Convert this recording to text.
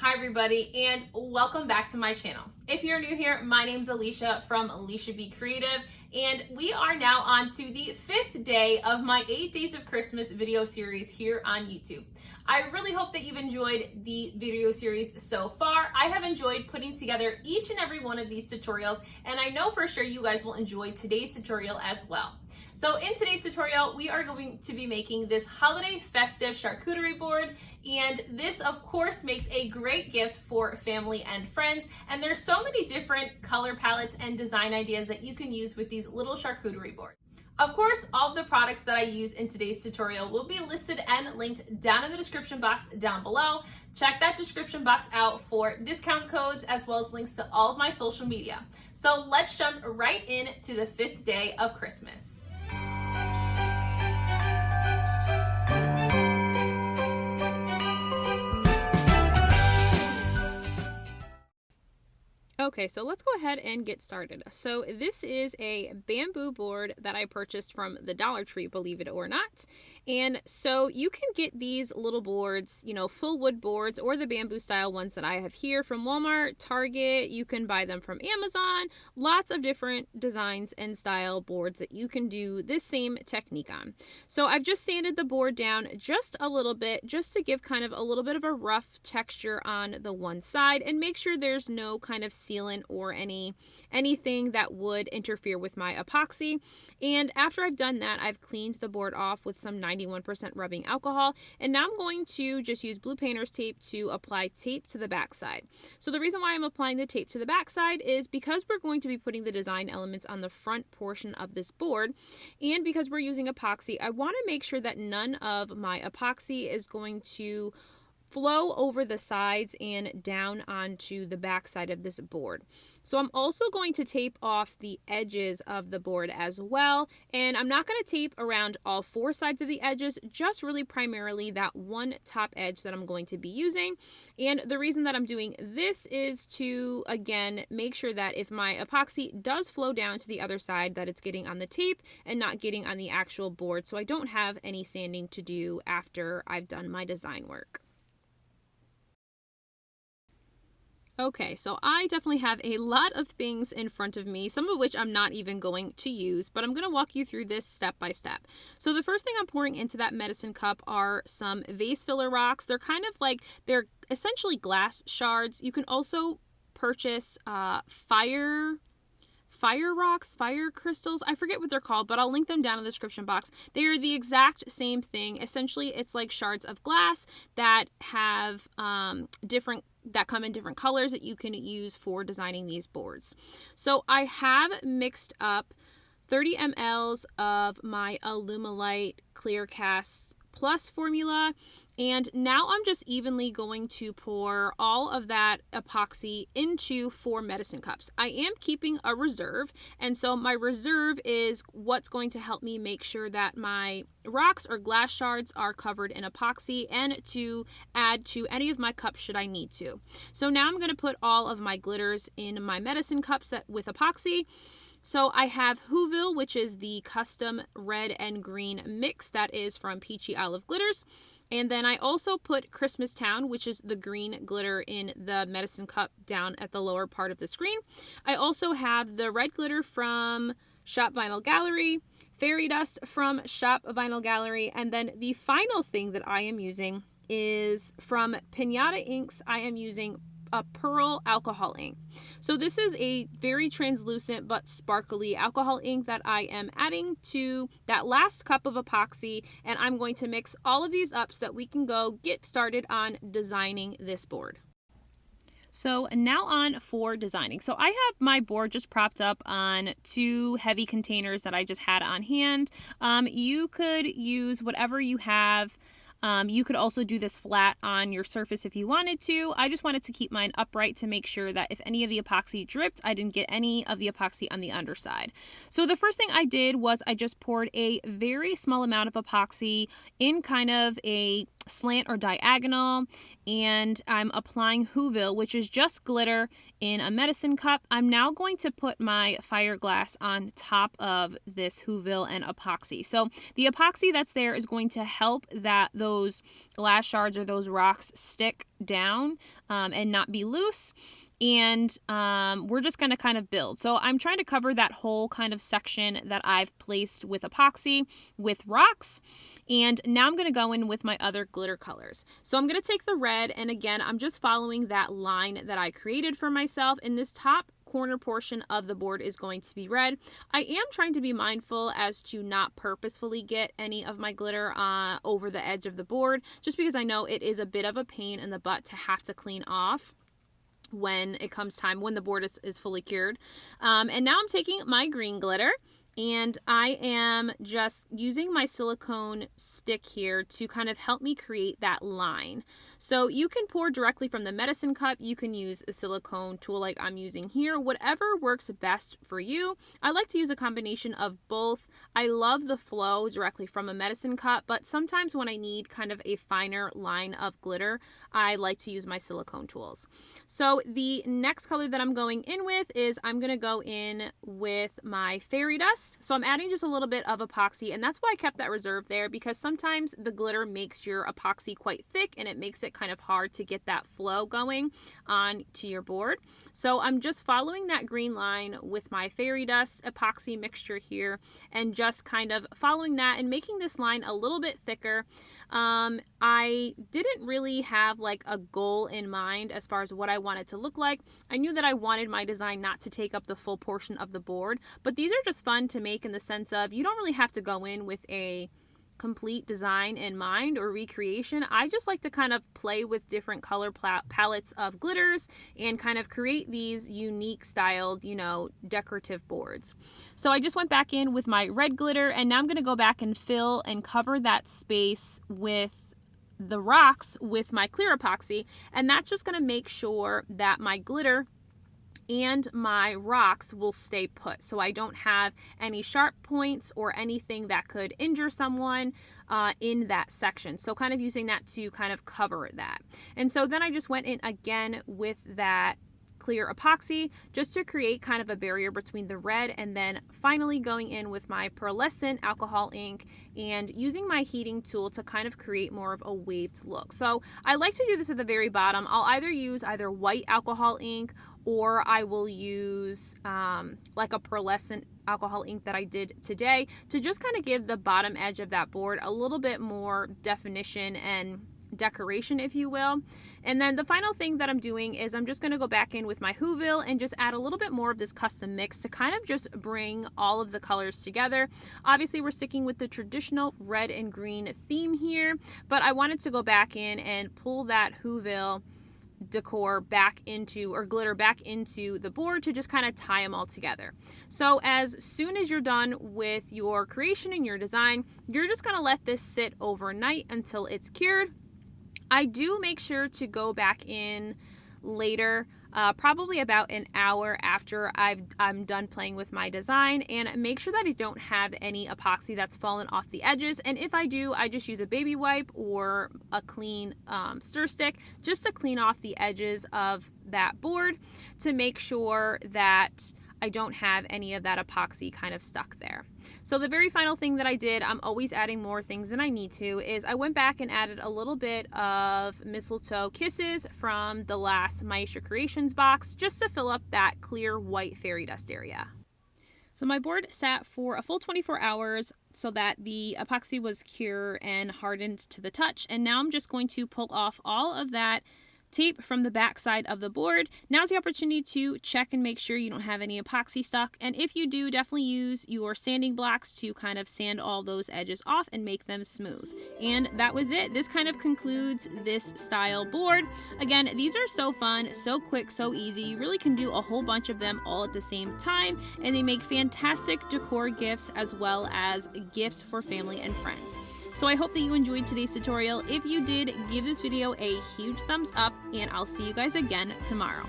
Hi everybody, and welcome back to my channel. If you're new here, my name's Lysha from Lysha Be Creative, and we are now on to the 5th day of my 8 Days of Christmas video series here on YouTube. I really hope that you've enjoyed the video series so far. I have enjoyed putting together each and every one of these tutorials, and I know for sure you guys will enjoy today's tutorial as well. So in today's tutorial, we are going to be making this holiday festive charcuterie board, and this of course makes a great gift for family and friends, and there's so many different color palettes and design ideas that you can use with these little charcuterie boards. Of course, all of the products that I use in today's tutorial will be listed and linked down in the description box down below. Check that description box out for discount codes as well as links to all of my social media. So let's jump right into the 5th day of Christmas. Okay, so let's go ahead and get started. So this is a bamboo board that I purchased from the Dollar Tree, believe it or not. And so you can get these little boards, full wood boards, or the bamboo style ones that I have here from Walmart, Target. You can buy them from Amazon. Lots of different designs and style boards that you can do this same technique on. So I've just sanded the board down just a little bit, just to give kind of a little bit of a rough texture on the one side and make sure there's no kind of sealant or anything that would interfere with my epoxy. And after I've done that, I've cleaned the board off with some 91% rubbing alcohol, and now I'm going to just use blue painter's tape to apply tape to the back side. So the reason why I'm applying the tape to the back side is because we're going to be putting the design elements on the front portion of this board, and because we're using epoxy, I want to make sure that none of my epoxy is going to flow over the sides and down onto the back side of this board. So I'm also going to tape off the edges of the board as well, and I'm not going to tape around all 4 sides of the edges, just really primarily that one top edge that I'm going to be using. And the reason that I'm doing this is to, again, make sure that if my epoxy does flow down to the other side, that it's getting on the tape and not getting on the actual board, so I don't have any sanding to do after I've done my design work. Okay, so I definitely have a lot of things in front of me, some of which I'm not even going to use, but I'm going to walk you through this step by step. So the first thing I'm pouring into that medicine cup are some vase filler rocks. They're kind of like, they're essentially glass shards. You can also purchase fire rocks, fire crystals. I forget what they're called, but I'll link them down in the description box. They are the exact same thing. Essentially, it's like shards of glass that have that come in different colors that you can use for designing these boards. So I have mixed up 30 mLs of my Alumilite Clear Cast Plus formula, and now I'm just evenly going to pour all of that epoxy into 4 medicine cups. I am keeping a reserve, and so my reserve is what's going to help me make sure that my rocks or glass shards are covered in epoxy and to add to any of my cups should I need to. So now I'm going to put all of my glitters in my medicine cups with epoxy. So I have Whoville, which is the custom red and green mix that is from Peachy Olive Glitters. And then I also put Christmas Town, which is the green glitter, in the medicine cup down at the lower part of the screen. I also have the red glitter from Shop Vinyl Gallery, Fairy Dust from Shop Vinyl Gallery, and then the final thing that I am using is from Pinata Inks. I am using a pearl alcohol ink. So this is a very translucent but sparkly alcohol ink that I am adding to that last cup of epoxy, and I'm going to mix all of these up so that we can go get started on designing this board. So now on for designing. So I have my board just propped up on 2 heavy containers that I just had on hand. You could use whatever you have. You could also do this flat on your surface if you wanted to. I just wanted to keep mine upright to make sure that if any of the epoxy dripped, I didn't get any of the epoxy on the underside. So the first thing I did was I just poured a very small amount of epoxy in kind of a slant or diagonal, and I'm applying Whoville, which is just glitter in a medicine cup. I'm now going to put my fire glass on top of this Whoville and epoxy. So the epoxy that's there is going to help that those glass shards or those rocks stick down and not be loose. And we're just going to kind of build. So I'm trying to cover that whole kind of section that I've placed with epoxy with rocks. And now I'm going to go in with my other glitter colors. So I'm going to take the red, and again, I'm just following that line that I created for myself. In this top corner portion of the board is going to be red. I am trying to be mindful as to not purposefully get any of my glitter over the edge of the board, just because I know it is a bit of a pain in the butt to have to clean off when it comes time, when the board is fully cured. And now I'm taking my green glitter, and I am just using my silicone stick here to kind of help me create that line. So you can pour directly from the medicine cup. You can use a silicone tool like I'm using here, whatever works best for you. I like to use a combination of both. I love the flow directly from a medicine cup, but sometimes when I need kind of a finer line of glitter, I like to use my silicone tools. So the next color that I'm going in with is I'm going to go in with my fairy dust. So I'm adding just a little bit of epoxy, and that's why I kept that reserve there, because sometimes the glitter makes your epoxy quite thick and it makes it kind of hard to get that flow going on to your board. So I'm just following that green line with my fairy dust epoxy mixture here, and just kind of following that and making this line a little bit thicker. I didn't really have like a goal in mind as far as what I wanted to look like. I knew that I wanted my design not to take up the full portion of the board, but these are just fun to make in the sense of you don't really have to go in with a complete design in mind or recreation. I just like to kind of play with different color palettes of glitters and kind of create these unique styled, decorative boards. So I just went back in with my red glitter, and now I'm going to go back and fill and cover that space with the rocks with my clear epoxy, and that's just going to make sure that my glitter and my rocks will stay put, so I don't have any sharp points or anything that could injure someone in that section. So kind of using that to kind of cover that. And so then I just went in again with that clear epoxy just to create kind of a barrier between the red, and then finally going in with my pearlescent alcohol ink and using my heating tool to kind of create more of a waved look. So I like to do this at the very bottom. I'll either use white alcohol ink, or I will use like a pearlescent alcohol ink that I did today to just kind of give the bottom edge of that board a little bit more definition and decoration, if you will. And then the final thing that I'm doing is I'm just going to go back in with my Whoville and just add a little bit more of this custom mix to kind of just bring all of the colors together. Obviously we're sticking with the traditional red and green theme here, but I wanted to go back in and pull that Whoville decor back into, or glitter back into the board to just kind of tie them all together. So as soon as you're done with your creation and your design, you're just going to let this sit overnight until it's cured. I do make sure to go back in later, probably about an hour after I'm done playing with my design, and make sure that I don't have any epoxy that's fallen off the edges. And if I do, I just use a baby wipe or a clean stir stick just to clean off the edges of that board to make sure that I don't have any of that epoxy kind of stuck there. So the very final thing that I did, I'm always adding more things than I need to, is I went back and added a little bit of mistletoe kisses from the last Maisha Creations box just to fill up that clear white fairy dust area. So my board sat for a full 24 hours so that the epoxy was cured and hardened to the touch, and now I'm just going to pull off all of that tape from the back side of the board. Now's the opportunity to check and make sure you don't have any epoxy stuck, and if you do, definitely use your sanding blocks to kind of sand all those edges off and make them smooth. And that was it. This kind of concludes this style board. Again, these are so fun, so quick, so easy. You really can do a whole bunch of them all at the same time, and they make fantastic decor gifts as well as gifts for family and friends. So I hope that you enjoyed today's tutorial. If you did, give this video a huge thumbs up, and I'll see you guys again tomorrow.